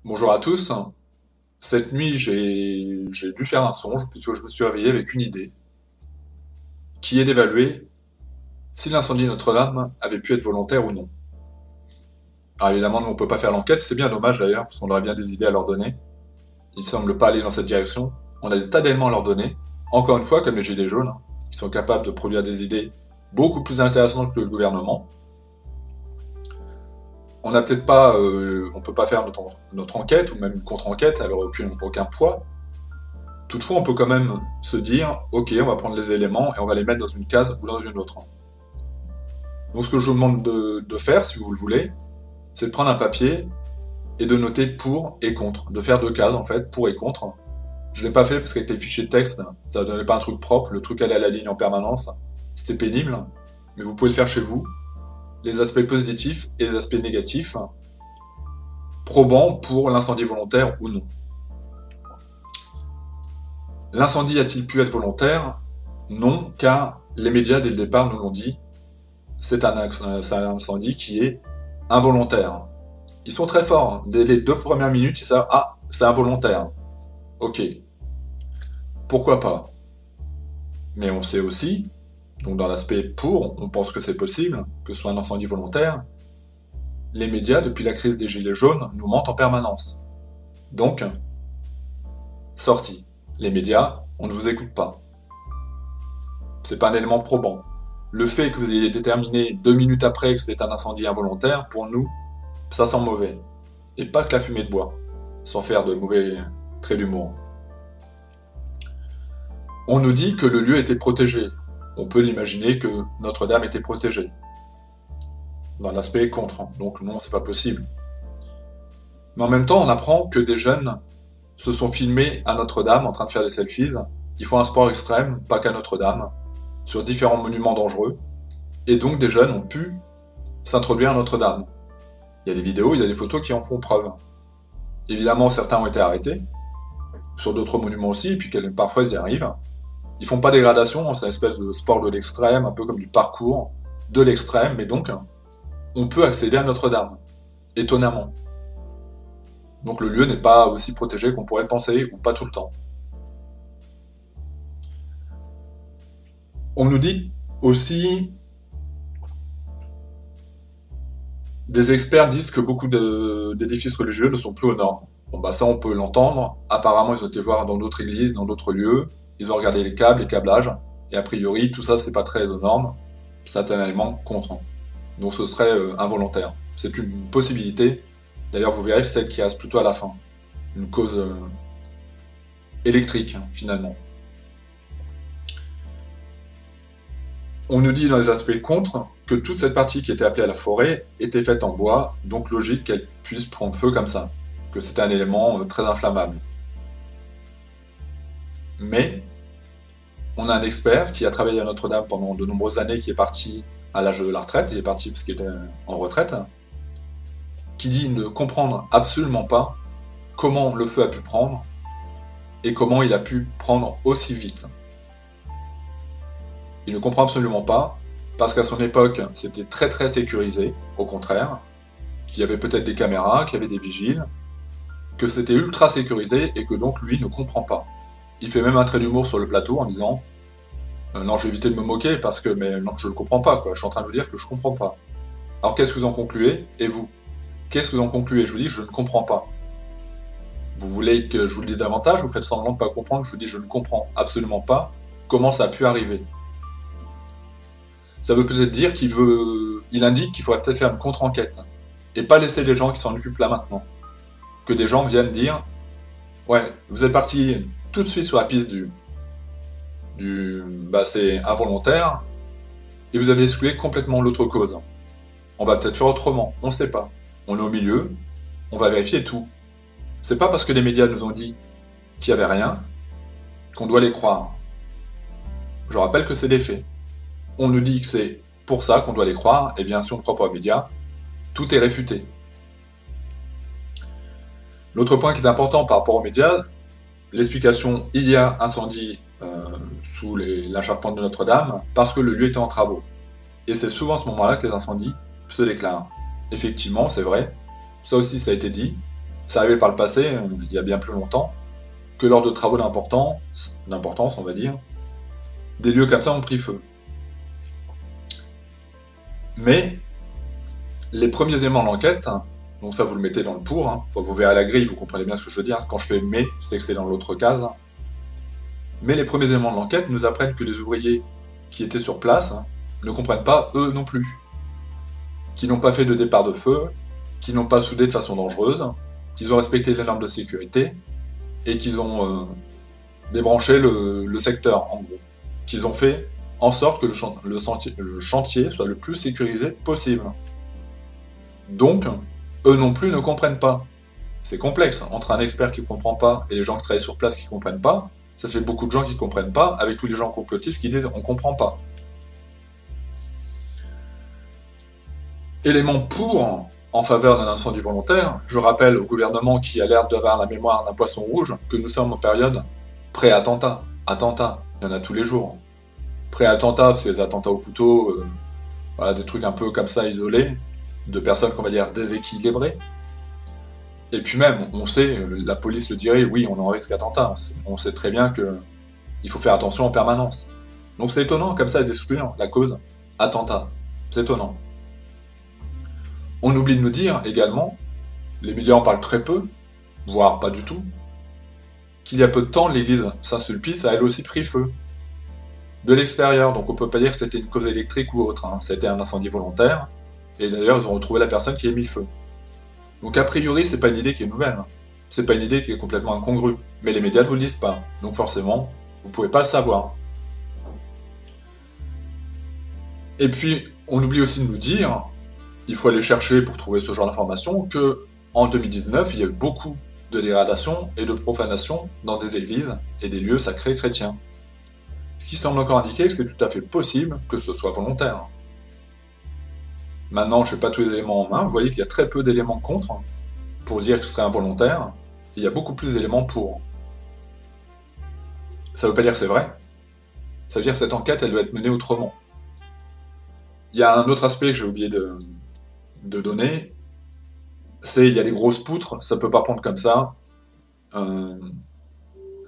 Bonjour à tous. Cette nuit, j'ai dû faire un songe puisque je me suis réveillé avec une idée qui est d'évaluer si l'incendie de Notre-Dame avait pu être volontaire ou non. Alors évidemment, nous, on ne peut pas faire l'enquête, c'est bien dommage d'ailleurs, parce qu'on aurait bien des idées à leur donner. Ils ne semblent pas aller dans cette direction. On a des tas d'éléments à leur donner. Encore une fois, comme les Gilets jaunes, qui sont capables de produire des idées beaucoup plus intéressantes que le gouvernement. On n'a peut-être pas, on peut pas faire notre enquête ou même une contre-enquête, elle n'aurait aucun poids. Toutefois, on peut quand même se dire, ok, on va prendre les éléments et on va les mettre dans une case ou dans une autre. Donc ce que je vous demande de faire, si vous le voulez, c'est de prendre un papier et de noter pour et contre, de faire deux cases en fait, pour et contre. Je ne l'ai pas fait parce qu'avec les fichiers de texte, ça ne donnait pas un truc propre, le truc allait à la ligne en permanence, c'était pénible, mais vous pouvez le faire chez vous. Les aspects positifs et les aspects négatifs, probants pour l'incendie volontaire ou non. L'incendie a-t-il pu être volontaire? Non, car les médias dès le départ nous l'ont dit, c'est un incendie qui est involontaire. Ils sont très forts, hein. Dès les 2 premières minutes, ils savent, ah, c'est involontaire. Ok, pourquoi pas? Mais on sait aussi, donc dans l'aspect pour, on pense que c'est possible, que ce soit un incendie volontaire, les médias, depuis la crise des Gilets jaunes, nous mentent en permanence. Donc, sortie. Les médias, on ne vous écoute pas. C'est pas un élément probant. Le fait que vous ayez déterminé 2 minutes après que c'était un incendie involontaire, pour nous, ça sent mauvais. Et pas que la fumée de bois, sans faire de mauvais traits d'humour. On nous dit que le lieu était protégé. On peut l'imaginer que Notre-Dame était protégée. Dans l'aspect contre. Donc non, c'est pas possible. Mais en même temps, on apprend que des jeunes se sont filmés à Notre-Dame en train de faire des selfies. Ils font un sport extrême, pas qu'à Notre-Dame, sur différents monuments dangereux. Et donc des jeunes ont pu s'introduire à Notre-Dame. Il y a des vidéos, il y a des photos qui en font preuve. Évidemment, certains ont été arrêtés, sur d'autres monuments aussi, et puis parfois ils y arrivent. Ils font pas dégradation, c'est une espèce de sport de l'extrême, un peu comme du parcours de l'extrême, mais donc on peut accéder à Notre-Dame, étonnamment. Donc le lieu n'est pas aussi protégé qu'on pourrait le penser, ou pas tout le temps. On nous dit aussi, des experts disent que beaucoup d'édifices religieux ne sont plus aux normes. Bon bah ça on peut l'entendre, apparemment ils ont été voir dans d'autres églises, dans d'autres lieux, ils ont regardé les câbles, les câblages, et a priori tout ça c'est pas très aux normes, c'est un élément contre. Donc ce serait involontaire. C'est une possibilité. D'ailleurs, vous verrez, c'est celle qui reste plutôt à la fin. Une cause électrique, hein, finalement. On nous dit dans les aspects contre que toute cette partie qui était appelée à la forêt était faite en bois, donc logique qu'elle puisse prendre feu comme ça, que c'était un élément très inflammable. Mais on a un expert qui a travaillé à Notre-Dame pendant de nombreuses années, qui est parti à l'âge de la retraite, il est parti parce qu'il était en retraite, qui dit ne comprendre absolument pas comment le feu a pu prendre et comment il a pu prendre aussi vite. Il ne comprend absolument pas, parce qu'à son époque, c'était très très sécurisé, au contraire, qu'il y avait peut-être des caméras, qu'il y avait des vigiles, que c'était ultra sécurisé et que donc lui ne comprend pas. Il fait même un trait d'humour sur le plateau en disant non, je vais éviter de me moquer parce que mais non, je ne comprends pas, quoi. Je suis en train de vous dire que je ne comprends pas. Alors qu'est-ce que vous en concluez? Et vous? Qu'est-ce que vous en concluez? Je vous dis je ne comprends pas. Vous voulez que je vous le dise davantage? Vous faites semblant de ne pas comprendre? Je vous dis je ne comprends absolument pas comment ça a pu arriver. Ça veut peut-être dire il indique qu'il faudrait peut-être faire une contre-enquête et pas laisser les gens qui s'en occupent là maintenant. Que des gens viennent dire, ouais, vous êtes parti tout de suite sur la piste bah c'est involontaire et vous avez exclu complètement l'autre cause. On va peut-être faire autrement, on ne sait pas. On est au milieu, on va vérifier tout. C'est pas parce que les médias nous ont dit qu'il n'y avait rien qu'on doit les croire. Je rappelle que c'est des faits. On nous dit que c'est pour ça qu'on doit les croire, et bien si on ne croit pas aux médias, tout est réfuté. L'autre point qui est important par rapport aux médias, l'explication il y a incendie sous la charpente de Notre-Dame parce que le lieu était en travaux. Et c'est souvent à ce moment-là que les incendies se déclarent. Effectivement, c'est vrai, ça aussi ça a été dit, C'est arrivé par le passé, il y a bien plus longtemps, que lors de travaux d'importance, on va dire, des lieux comme ça ont pris feu. Mais les premiers éléments de l'enquête, donc ça vous le mettez dans le pour, enfin, vous verrez la grille, vous comprenez bien ce que je veux dire. Quand je fais mais, c'est que c'est dans l'autre case. Mais les premiers éléments de l'enquête nous apprennent que les ouvriers qui étaient sur place ne comprennent pas, eux non plus. Qui n'ont pas fait de départ de feu, qui n'ont pas soudé de façon dangereuse, qu'ils ont respecté les normes de sécurité et qu'ils ont débranché le secteur, en gros. Qu'ils ont fait en sorte que le chantier soit le plus sécurisé possible. Donc, eux non plus ne comprennent pas. C'est complexe. Entre un expert qui ne comprend pas et les gens qui travaillent sur place qui ne comprennent pas, ça fait beaucoup de gens qui ne comprennent pas, avec tous les gens complotistes qui disent on ne comprend pas. Élément pour en faveur d'un incendie volontaire, je rappelle au gouvernement qui a l'air d'avoir la mémoire d'un poisson rouge que nous sommes en période pré-attentat. Attentat, il y en a tous les jours. Pré-attentat, parce qu'il y a des attentats au couteau, voilà, des trucs un peu comme ça isolés, de personnes qu'on va dire déséquilibrées. Et puis même, on sait, la police le dirait, oui, on est en risque d'attentat. On sait très bien qu'il faut faire attention en permanence. Donc c'est étonnant comme ça d'exclure la cause attentat. C'est étonnant. On oublie de nous dire également, les médias en parlent très peu, voire pas du tout, qu'il y a peu de temps, l'église Saint-Sulpice a elle aussi pris feu. De l'extérieur, donc on peut pas dire que c'était une cause électrique ou autre, ça a été un incendie volontaire, et d'ailleurs ils ont retrouvé la personne qui a mis le feu. Donc a priori, c'est pas une idée qui est nouvelle, c'est pas une idée qui est complètement incongrue, mais les médias ne vous le disent pas, donc forcément, vous pouvez pas le savoir. Et puis, on oublie aussi de nous dire, il faut aller chercher pour trouver ce genre d'informations, que en 2019, il y a eu beaucoup de dégradation et de profanation dans des églises et des lieux sacrés chrétiens. Ce qui semble encore indiquer que c'est tout à fait possible que ce soit volontaire. Maintenant, je n'ai pas tous les éléments en main, vous voyez qu'il y a très peu d'éléments contre pour dire que ce serait involontaire, et il y a beaucoup plus d'éléments pour. Ça ne veut pas dire que c'est vrai, ça veut dire que cette enquête, elle doit être menée autrement. Il y a un autre aspect que j'ai oublié de donner, c'est il y a des grosses poutres, ça peut pas prendre comme ça.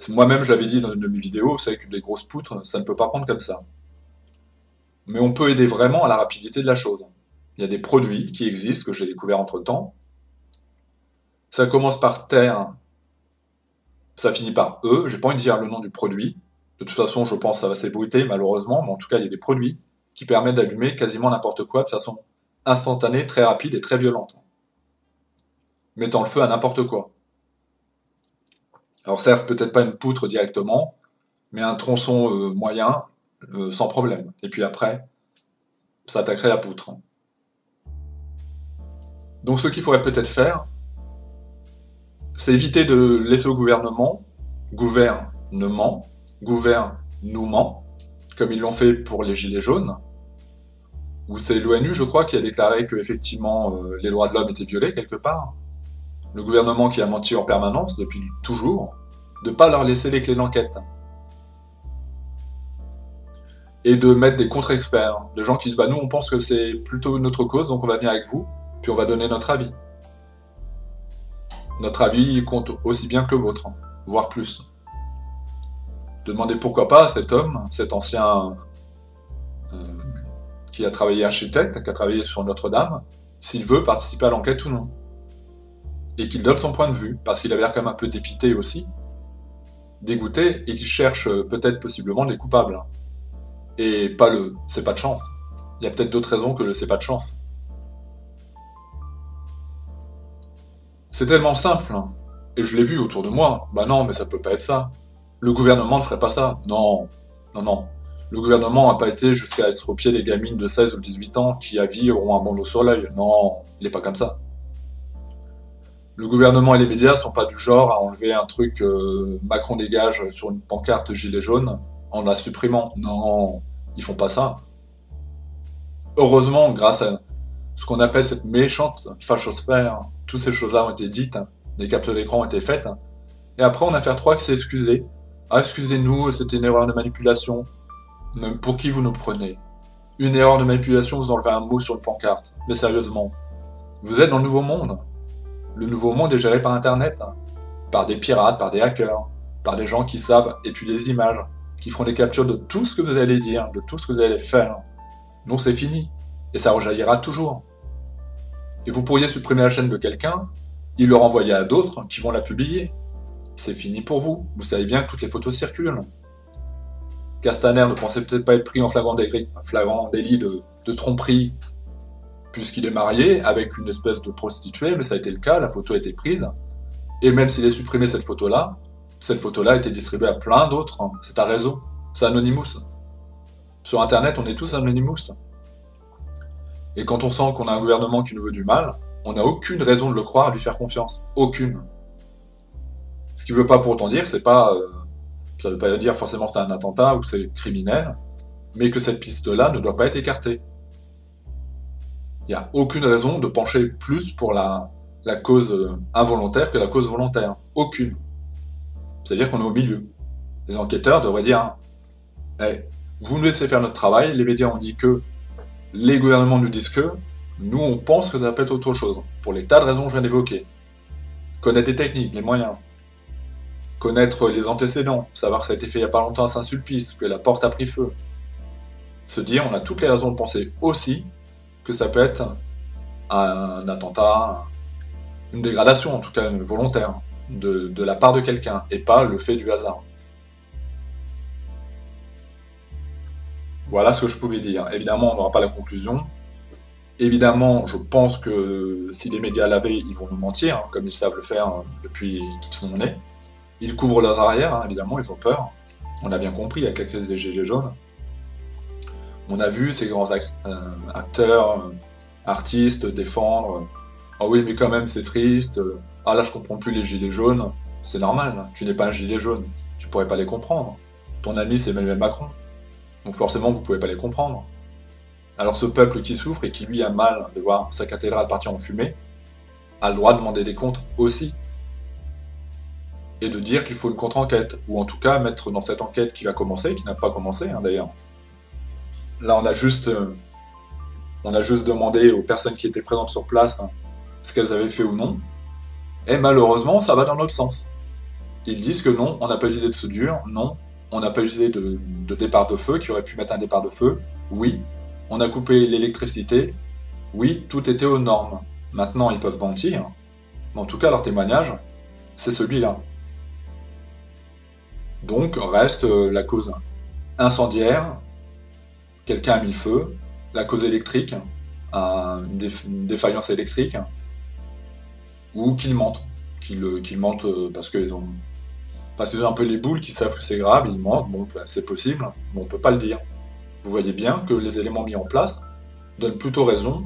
Moi-même, je l'avais dit dans une de mes vidéos, vous savez que des grosses poutres, ça ne peut pas prendre comme ça. Mais on peut aider vraiment à la rapidité de la chose. Il y a des produits qui existent, que j'ai découverts entre-temps. Ça commence par terre, ça finit par E, j'ai pas envie de dire le nom du produit. De toute façon, je pense que ça va s'ébruiter, malheureusement, mais en tout cas, il y a des produits qui permettent d'allumer quasiment n'importe quoi de façon instantanée, très rapide et très violente. Mettant le feu à n'importe quoi. Alors certes, peut-être pas une poutre directement, mais un tronçon moyen, sans problème. Et puis après, ça attaquerait la poutre. Donc ce qu'il faudrait peut-être faire, c'est éviter de laisser au gouvernement, gouvernement, comme ils l'ont fait pour les Gilets jaunes, où c'est l'ONU, je crois, qui a déclaré que effectivement les droits de l'homme étaient violés quelque part. Le gouvernement qui a menti en permanence, depuis toujours, de ne pas leur laisser les clés d'enquête. Et de mettre des contre-experts, de gens qui disent bah, nous on pense que c'est plutôt notre cause, donc on va venir avec vous, puis on va donner notre avis. Notre avis compte aussi bien que le vôtre, voire plus. De demander pourquoi pas à cet homme, cet ancien qui a travaillé architecte, qui a travaillé sur Notre-Dame, s'il veut participer à l'enquête ou non. Et qu'il donne son point de vue, parce qu'il avait l'air quand même un peu dépité aussi, dégoûté, et qu'il cherche peut-être possiblement des coupables. Et pas le « c'est pas de chance ». Il y a peut-être d'autres raisons que le « c'est pas de chance ». C'est tellement simple, et je l'ai vu autour de moi, bah non, mais ça peut pas être ça. Le gouvernement ne ferait pas ça. Non, non, non. Le gouvernement n'a pas été jusqu'à être au pied des gamines de 16 ou 18 ans qui à vie auront un bandeau sur l'œil. Non, il n'est pas comme ça. Le gouvernement et les médias sont pas du genre à enlever un truc Macron dégage sur une pancarte gilet jaune en la supprimant. Non, ils font pas ça. Heureusement, grâce à ce qu'on appelle cette méchante fachosphère, toutes ces choses-là ont été dites, des captures d'écran ont été faites, et après on a fait 3 qui s'est excusé. Ah, excusez-nous, c'était une erreur de manipulation. Même pour qui vous nous prenez? Une erreur de manipulation, vous enlevez un mot sur une pancarte. Mais sérieusement, vous êtes dans le nouveau monde. Le nouveau monde est géré par Internet, hein, par des pirates, par des hackers, par des gens qui savent étudier les images, qui font des captures de tout ce que vous allez dire, de tout ce que vous allez faire. Donc c'est fini. Et ça rejaillira toujours. Et vous pourriez supprimer la chaîne de quelqu'un, il le renvoyer à d'autres qui vont la publier. C'est fini pour vous. Vous savez bien que toutes les photos circulent. Castaner ne pensait peut-être pas être pris en flagrant délit de tromperie, puisqu'il est marié avec une espèce de prostituée, mais ça a été le cas, la photo a été prise. Et même s'il a supprimé cette photo-là a été distribuée à plein d'autres. C'est un réseau, c'est Anonymous. Sur Internet, on est tous Anonymous. Et quand on sent qu'on a un gouvernement qui nous veut du mal, on n'a aucune raison de le croire et de lui faire confiance. Aucune. Ce qui ne veut pas pour autant dire, ça ne veut pas dire forcément que c'est un attentat ou c'est criminel, mais que cette piste-là ne doit pas être écartée. Il n'y a aucune raison de pencher plus pour la cause involontaire que la cause volontaire. Aucune. C'est-à-dire qu'on est au milieu. Les enquêteurs devraient dire hey, vous nous laissez faire notre travail, les médias ont dit que, les gouvernements nous disent que, nous on pense que ça peut être autre chose, pour les tas de raisons que je viens d'évoquer. Connaître les techniques, les moyens, connaître les antécédents, savoir que ça a été fait il n'y a pas longtemps à Saint-Sulpice, que la porte a pris feu. Se dire, on a toutes les raisons de penser aussi que ça peut être un attentat, une dégradation, en tout cas volontaire, de la part de quelqu'un, et pas le fait du hasard. Voilà ce que je pouvais dire. Évidemment, on n'aura pas la conclusion. Évidemment, je pense que si les médias l'avaient, ils vont nous mentir, hein, comme ils savent le faire depuis qu'ils sont nés. Ils couvrent leurs arrières, hein, évidemment, ils ont peur. On a bien compris avec la crise des Gilets jaunes. On a vu ces grands acteurs, artistes défendre ah oui, mais quand même, c'est triste. Ah là, je comprends plus les gilets jaunes. C'est normal, hein. Tu n'es pas un gilet jaune. Tu pourrais pas les comprendre. Ton ami, c'est Emmanuel Macron. Donc forcément, vous pouvez pas les comprendre. Alors ce peuple qui souffre et qui lui a mal de voir sa cathédrale partir en fumée, a le droit de demander des comptes aussi. Et de dire qu'il faut une contre-enquête. Ou en tout cas, mettre dans cette enquête qui va commencer, qui n'a pas commencé hein, d'ailleurs. Là, on a juste demandé aux personnes qui étaient présentes sur place hein, ce qu'elles avaient fait ou non. Et malheureusement, ça va dans l'autre sens. Ils disent que non, on n'a pas utilisé de soudure, non, on n'a pas utilisé de départ de feu, qui aurait pu mettre un départ de feu, oui, on a coupé l'électricité, oui, tout était aux normes. Maintenant, ils peuvent mentir, mais en tout cas, leur témoignage, c'est celui-là. Donc, reste la cause incendiaire, quelqu'un a mis le feu, la cause électrique, une défaillance électrique, ou qu'ils mentent. Qu'ils mentent parce qu'ils ont un peu les boules, qu'ils savent que c'est grave, ils mentent, bon, c'est possible, mais on ne peut pas le dire. Vous voyez bien que les éléments mis en place donnent plutôt raison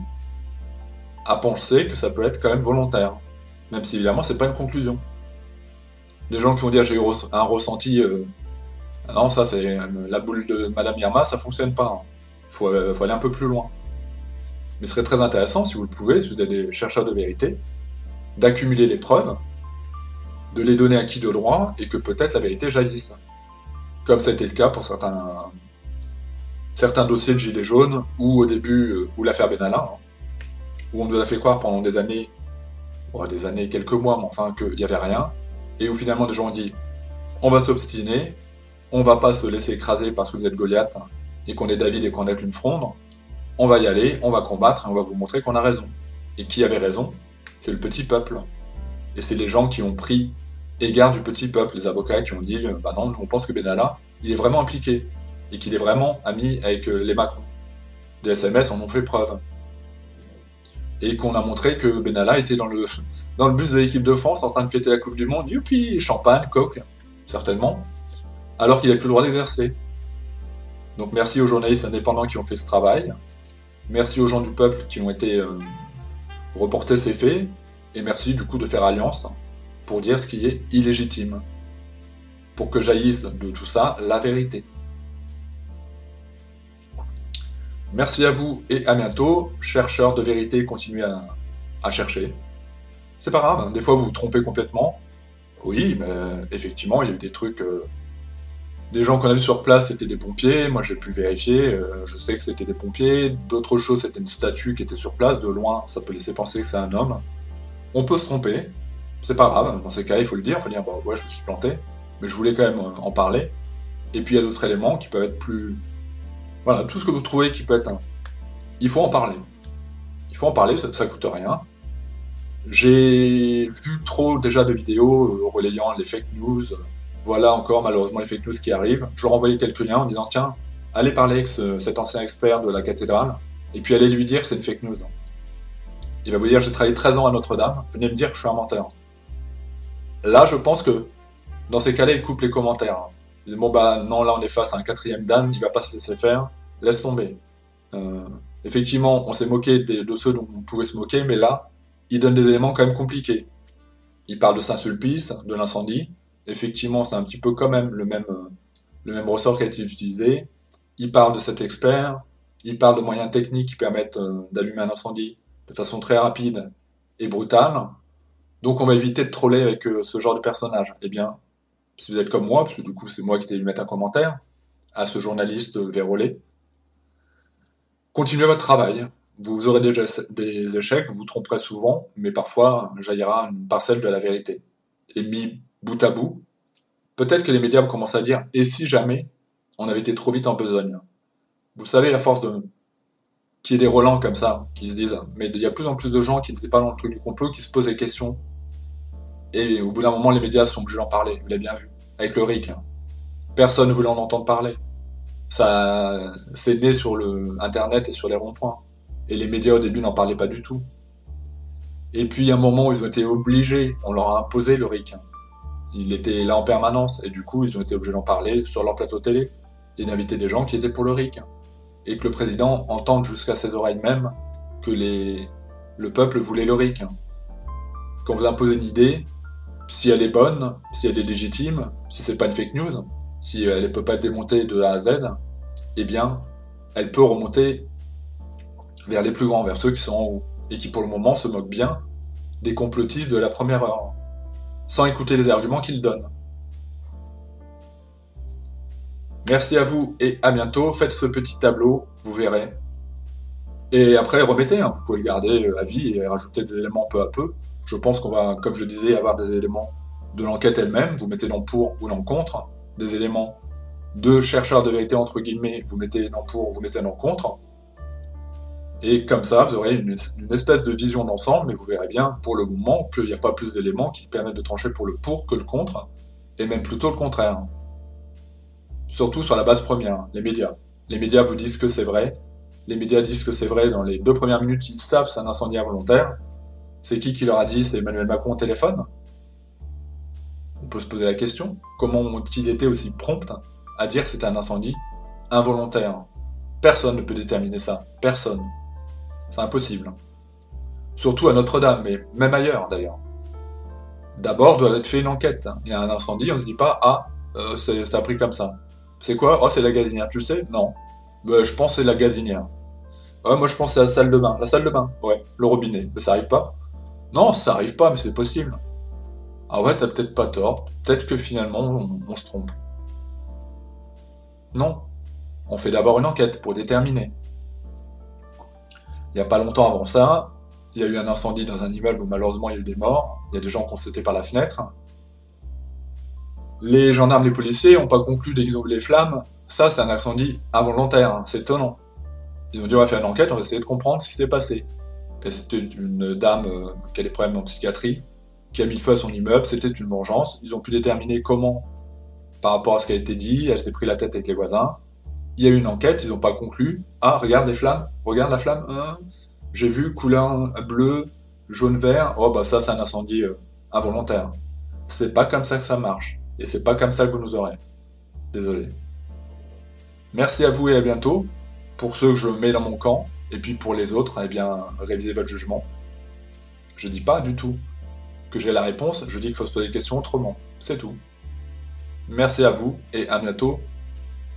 à penser que ça peut être quand même volontaire. Même si évidemment, c'est pas une conclusion. Les gens qui vont dire j'ai eu un ressenti, non, ça c'est la boule de Madame Irma, ça fonctionne pas. Faut aller un peu plus loin. Mais ce serait très intéressant, si vous le pouvez, si vous êtes des chercheurs de vérité, d'accumuler les preuves, de les donner à qui de droit, et que peut-être la vérité jaillisse. Comme ça a été le cas pour certains dossiers de Gilets jaunes, ou au début, ou l'affaire Benalla, hein, où on nous a fait croire pendant des années, quelques mois, mais enfin, qu'il n'y avait rien, et où finalement des gens ont dit on va s'obstiner, on va pas se laisser écraser parce que vous êtes Goliath, hein, et qu'on est David et qu'on est une fronde, on va y aller, on va combattre, et on va vous montrer qu'on a raison. Et qui avait raison? C'est le petit peuple. Et c'est les gens qui ont pris égard du petit peuple, les avocats qui ont dit bah non, nous on pense que Benalla, il est vraiment impliqué, et qu'il est vraiment ami avec les Macron. Des SMS en ont fait preuve. Et qu'on a montré que Benalla était dans le bus de l'équipe de France en train de fêter la Coupe du Monde, youpi, champagne, coke, certainement, alors qu'il n'a plus le droit d'exercer. Donc merci aux journalistes indépendants qui ont fait ce travail, merci aux gens du peuple qui ont été reporter ces faits, et merci du coup de faire alliance pour dire ce qui est illégitime, pour que jaillisse de tout ça la vérité. Merci à vous et à bientôt. Chercheurs de vérité, continuez à chercher. C'est pas grave, hein. Des fois vous vous trompez complètement. Oui, mais effectivement, il y a eu des trucs... Des gens qu'on a vus sur place, c'était des pompiers. Moi, j'ai pu vérifier. Je sais que c'était des pompiers. D'autres choses, c'était une statue qui était sur place. De loin, ça peut laisser penser que c'est un homme. On peut se tromper, c'est pas grave, dans ces cas il faut le dire, il faut dire bah ouais je me suis planté, mais je voulais quand même en parler. Et puis il y a d'autres éléments qui peuvent être plus... Voilà, tout ce que vous trouvez qui peut être... Il faut en parler. Il faut en parler, ça coûte rien. J'ai vu trop déjà de vidéos relayant les fake news. Voilà encore malheureusement les fake news qui arrivent. Je leur envoyais quelques liens en disant tiens, allez parler avec cet ancien expert de la cathédrale, et puis allez lui dire que c'est une fake news. Il va vous dire j'ai travaillé 13 ans à Notre-Dame, venez me dire que je suis un menteur. Là je pense que dans ces cas-là, ils coupent les commentaires. Ils disent bon bah non, là on est face à un quatrième Dan, il va pas se laisser faire, laisse tomber. Effectivement, on s'est moqué de ceux dont on pouvait se moquer, mais là, ils donnent des éléments quand même compliqués. Ils parlent de Saint-Sulpice, de l'incendie. Effectivement, c'est un petit peu quand même le même ressort qui a été utilisé. Ils parlent de cet expert. Ils parlent de moyens techniques qui permettent d'allumer un incendie de façon très rapide et brutale. Donc on va éviter de troller avec ce genre de personnage. Eh bien, si vous êtes comme moi, parce que du coup c'est moi qui t'ai dû mettre un commentaire, à ce journaliste vérolé, continuez votre travail. Vous aurez déjà des échecs, vous vous tromperez souvent, mais parfois jaillira une parcelle de la vérité. Et mis bout à bout, peut-être que les médias vont commencer à dire et si jamais on avait été trop vite en besogne. Vous savez, à force de qu'il y ait des relents comme ça, qui se disent, mais il y a de plus en plus de gens qui n'étaient pas dans le truc du complot, qui se posent des questions. Et au bout d'un moment, les médias sont obligés d'en parler, vous l'avez bien vu, avec le RIC. Personne ne voulait en entendre parler. Ça, c'est né sur le Internet et sur les ronds-points. Et les médias au début n'en parlaient pas du tout. Et puis à un moment où ils ont été obligés, on leur a imposé le RIC. Il était là en permanence et du coup ils ont été obligés d'en parler sur leur plateau télé et d'inviter des gens qui étaient pour le RIC. Et que le président entende jusqu'à ses oreilles même que le peuple voulait le RIC. Quand vous imposez une idée, si elle est bonne, si elle est légitime, si c'est pas une fake news, si elle ne peut pas être démontée de A à Z, eh bien, elle peut remonter vers les plus grands, vers ceux qui sont en haut, et qui pour le moment se moquent bien des complotistes de la première heure, sans écouter les arguments qu'ils donnent. Merci à vous et à bientôt. Faites ce petit tableau, vous verrez. Et après, remettez, hein, vous pouvez le garder à vie et rajouter des éléments peu à peu. Je pense qu'on va, comme je disais, avoir des éléments de l'enquête elle-même, vous mettez dans pour ou dans contre, des éléments de chercheurs de vérité, entre guillemets, vous mettez dans pour, vous mettez dans contre. Et comme ça, vous aurez une espèce de vision d'ensemble, mais vous verrez bien, pour le moment, qu'il n'y a pas plus d'éléments qui permettent de trancher pour le pour que le contre, et même plutôt le contraire. Surtout sur la base première, les médias. Les médias vous disent que c'est vrai, les médias disent que c'est vrai dans les 2 premières minutes, ils savent que c'est un incendie involontaire. C'est qui leur a dit? C'est Emmanuel Macron au téléphone? On peut se poser la question, comment ont-ils été aussi prompts à dire que c'était un incendie involontaire? Personne ne peut déterminer ça, personne. C'est impossible. Surtout à Notre-Dame, mais même ailleurs d'ailleurs. D'abord doit être fait une enquête. Il y a un incendie, on se dit pas ah ça a pris comme ça. C'est quoi? Oh c'est la gazinière, tu le sais? Non. Je pense que c'est la gazinière. Ouais, moi je pense que c'est la salle de bain. La salle de bain, ouais. Le robinet. Mais ça arrive pas? Non, ça arrive pas, mais c'est possible. Ah ouais, t'as peut-être pas tort. Peut-être que finalement on se trompe. Non. On fait d'abord une enquête pour déterminer. Il n'y a pas longtemps avant ça, il y a eu un incendie dans un immeuble où malheureusement il y a eu des morts. Il y a des gens qui ont sauté par la fenêtre. Les gendarmes, les policiers n'ont pas conclu dès qu'ils ont vu les flammes. Ça, c'est un incendie involontaire. C'est étonnant. Ils ont dit on va faire une enquête, on va essayer de comprendre ce qui s'est passé. Et c'était une dame qui a des problèmes en psychiatrie, qui a mis le feu à son immeuble. C'était une vengeance. Ils ont pu déterminer comment, par rapport à ce qui a été dit. Elle s'est pris la tête avec les voisins. Il y a eu une enquête, ils n'ont pas conclu. Ah, regarde les flammes, regarde la flamme. J'ai vu couleur bleu, jaune, vert. Oh, bah ça, c'est un incendie involontaire. C'est pas comme ça que ça marche. Et c'est pas comme ça que vous nous aurez. Désolé. Merci à vous et à bientôt. Pour ceux que je mets dans mon camp, et puis pour les autres, eh bien, révisez votre jugement. Je dis pas du tout que j'ai la réponse, je dis qu'il faut se poser des questions autrement. C'est tout. Merci à vous et à bientôt.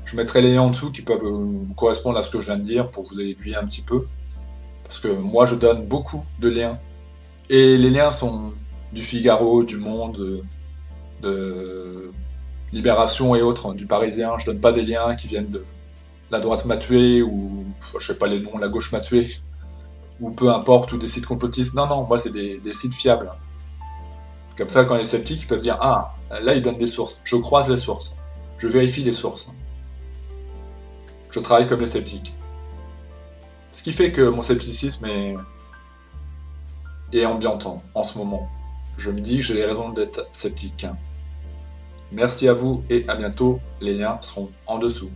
Je mettrai les liens en dessous qui peuvent correspondre à ce que je viens de dire pour vous aiguiller un petit peu. Parce que moi, je donne beaucoup de liens. Et les liens sont du Figaro, du Monde, de Libération et autres, du Parisien. Je donne pas des liens qui viennent de la droite m'a tué ou je sais pas les noms, la gauche m'a tué. ou peu importe, ou des sites complotistes. Non, non, moi, c'est des sites fiables. Comme ça, quand les sceptiques, ils peuvent dire, ah, là, ils donnent des sources. Je croise les sources. Je vérifie les sources. Je travaille comme les sceptiques. Ce qui fait que mon scepticisme est ambiantant en ce moment. Je me dis que j'ai les raisons d'être sceptique. Merci à vous et à bientôt. Les liens seront en dessous.